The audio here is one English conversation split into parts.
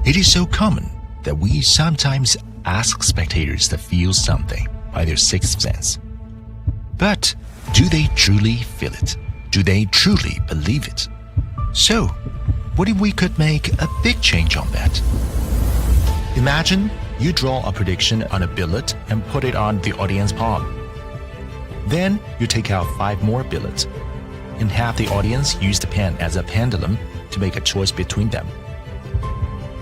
It is so common that we sometimes ask spectators to feel something by their sixth sense. But do they truly feel it? Do they truly believe it? So, what if we could make a big change on that? Imagine you draw a prediction on a billet and put it on the audience palm. Then you take out 5 more billets and have the audience use the pen as a pendulum to make a choice between them.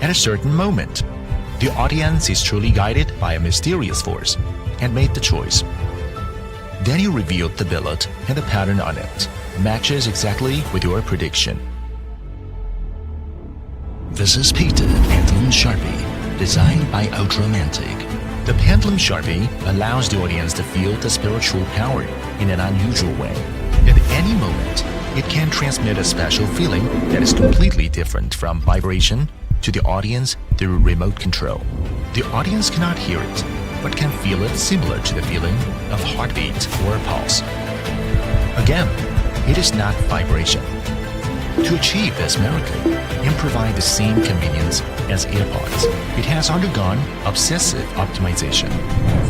At a certain moment, the audience is truly guided by a mysterious force and made the choice. Then you reveal the billet and the pattern on it matches exactly with your prediction. This is Pitata Pendulum Sharpie, designed by Ultramantic. The Pendulum Sharpie allows the audience to feel the spiritual power in an unusual way. At any moment, it can transmit a special feeling that is completely different from vibration to the audience through remote control. The audience cannot hear it, but can feel it similar to the feeling of heartbeat or pulse. Again, it is not vibration. To achieve this miracle and provide the same convenience as AirPods, it has undergone obsessive optimization.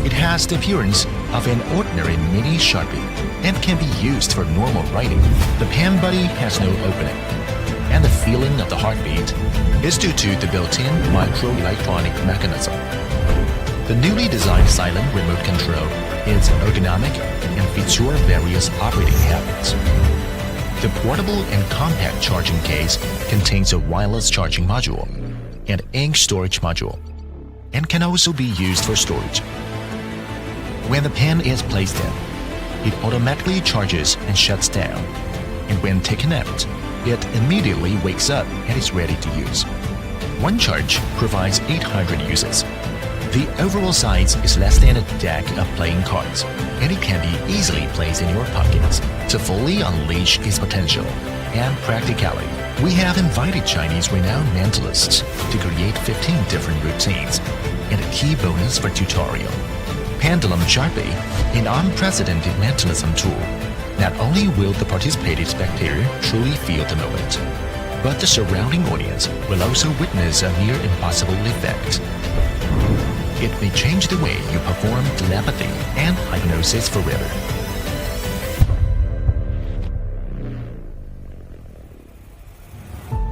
It has the appearance of an ordinary mini Sharpie and can be used for normal writing. The pen body has no opening, and the feeling of the heartbeat is due to the built-in microelectronic mechanism. The newly designed silent remote control is ergonomic and features various operating habits. The portable and compact charging case contains a wireless charging module and ink storage module, and can also be used for storage. When the pen is placed in, it automatically charges and shuts down, and when taken out, it immediately wakes up and is ready to use. One charge provides 800 uses. The overall size is less than a deck of playing cards, and it can be easily placed in your pockets to fully unleash its potential and practicality. We have invited Chinese renowned mentalists to create 15 different routines and a key bonus for tutorial. Pendulum Sharpie, an unprecedented mentalism tool. Not only will the participating spectator truly feel the moment, but the surrounding audience will also witness a near impossible effect. It may change the way you perform telepathy and hypnosis forever.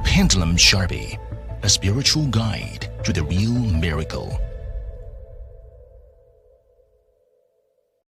Pendulum Sharpie, a spiritual guide to the real miracle.